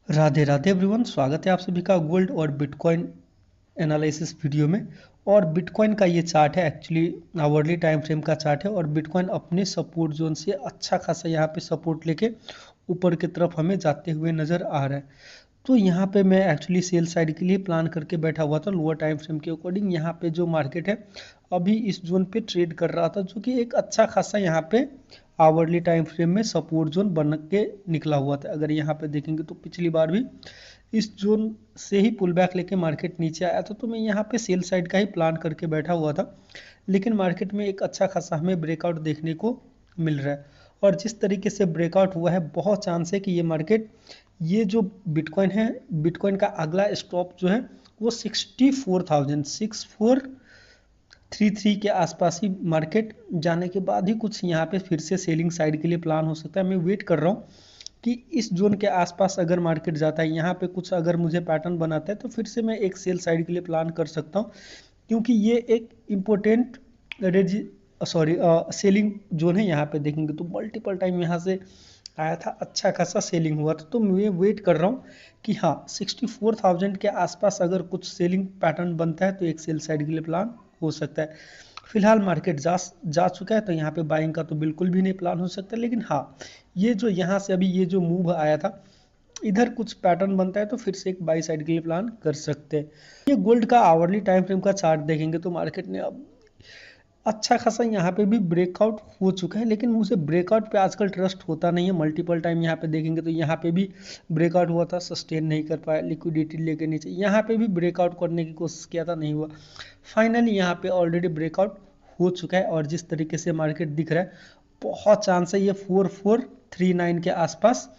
Radhe Radhe everyone, स्वागत है आप सभी का गोल्ड और बिटकॉइन एनालिसिस वीडियो में। और बिटकॉइन का ये चार्ट है, एक्चुअली आवरली टाइम फ्रेम का चार्ट है। और बिटकॉइन अपने सपोर्ट जोन से अच्छा खासा यहाँ पे सपोर्ट लेके ऊपर की तरफ हमें जाते हुए नज़र आ रहा है। तो यहाँ पे मैं एक्चुअली सेल साइड के लिए प्लान करके बैठा हुआ था। लोअर टाइम फ्रेम के अकॉर्डिंग यहाँ पे जो मार्केट है अभी इस जोन पे ट्रेड कर रहा था, जो कि एक अच्छा खासा यहाँ पे आवरली टाइम फ्रेम में सपोर्ट जोन बन के निकला हुआ था। अगर यहाँ पे देखेंगे तो पिछली बार भी इस जोन से ही पुल बैक लेके मार्केट नीचे आया था, तो मैं यहाँ पे सेल साइड का ही प्लान करके बैठा हुआ था। लेकिन मार्केट में एक अच्छा खासा हमें ब्रेकआउट देखने को मिल रहा है। और जिस तरीके से ब्रेकआउट हुआ है, बहुत चांस है कि ये मार्केट, ये जो बिटकॉइन है, बिटकॉइन का अगला स्टॉप जो है वो 64,3433 के आसपास ही मार्केट जाने के बाद ही कुछ यहाँ पे फिर से सेलिंग साइड के लिए प्लान हो सकता है। मैं वेट कर रहा हूँ कि इस जोन के आसपास अगर मार्केट जाता है, यहाँ पे कुछ अगर मुझे पैटर्न बनाता है, तो फिर से मैं एक सेल साइड के लिए प्लान कर सकता हूँ। क्योंकि ये एक इम्पोर्टेंट सेलिंग जोन है। यहाँ पे देखेंगे तो मल्टीपल टाइम यहाँ से आया था, अच्छा खासा सेलिंग हुआ था। तो मैं वेट कर रहा हूँ कि हाँ, 64,000 के आसपास अगर कुछ सेलिंग पैटर्न बनता है तो एक सेल साइड के लिए प्लान हो सकता है। फिलहाल मार्केट जा चुका है, तो यहाँ पे बाइंग का तो बिल्कुल भी नहीं प्लान हो सकता। लेकिन हाँ, ये जो यहाँ से अभी ये जो मूव आया था, इधर कुछ पैटर्न बनता है तो फिर से एक बाई साइड के लिए प्लान कर सकते हैं। ये गोल्ड का आवरली टाइम फ्रेम का चार्ट देखेंगे तो मार्केट ने अब अच्छा खासा यहाँ पे भी ब्रेकआउट हो चुका है। लेकिन मुझे ब्रेकआउट पे आजकल ट्रस्ट होता नहीं है। मल्टीपल टाइम यहाँ पे देखेंगे तो यहाँ पे भी ब्रेकआउट हुआ था, सस्टेन नहीं कर पाया, लिक्विडिटी लेके नीचे यहाँ पे भी ब्रेकआउट करने की कोशिश किया था, नहीं हुआ। फाइनली यहाँ पे ऑलरेडी ब्रेकआउट हो चुका है। और जिस तरीके से मार्केट दिख रहा है, बहुत चांस है ये 4439 के आसपास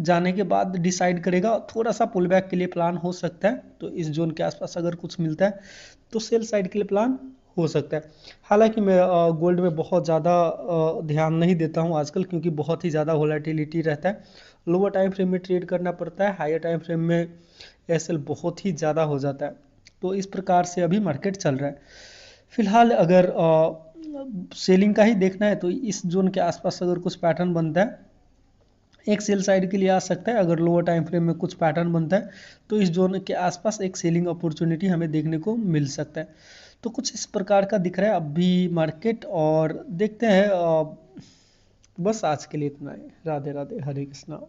जाने के बाद डिसाइड करेगा। थोड़ा सा पुल बैक के लिए प्लान हो सकता है, तो इस जोन के आसपास अगर कुछ मिलता है तो सेल साइड के लिए प्लान हो सकता है। हालांकि मैं गोल्ड में बहुत ज़्यादा ध्यान नहीं देता हूं आजकल, क्योंकि बहुत ही ज़्यादा वोलेटिलिटी रहता है। लोअर टाइम फ्रेम में ट्रेड करना पड़ता है, हायर टाइम फ्रेम में एसएल बहुत ही ज़्यादा हो जाता है। तो इस प्रकार से अभी मार्केट चल रहा है। फिलहाल अगर सेलिंग का ही देखना है तो इस जोन के आसपास अगर कुछ पैटर्न बनता है, एक सेल साइड के लिए आ सकता है। अगर लोअर टाइम फ्रेम में कुछ पैटर्न बनता है तो इस जोन के आसपास एक सेलिंग अपॉर्चुनिटी हमें देखने को मिल सकता है। तो कुछ इस प्रकार का दिख रहा है अभी मार्केट। और देखते हैं, बस आज के लिए इतना है। राधे राधे, हरे कृष्णा।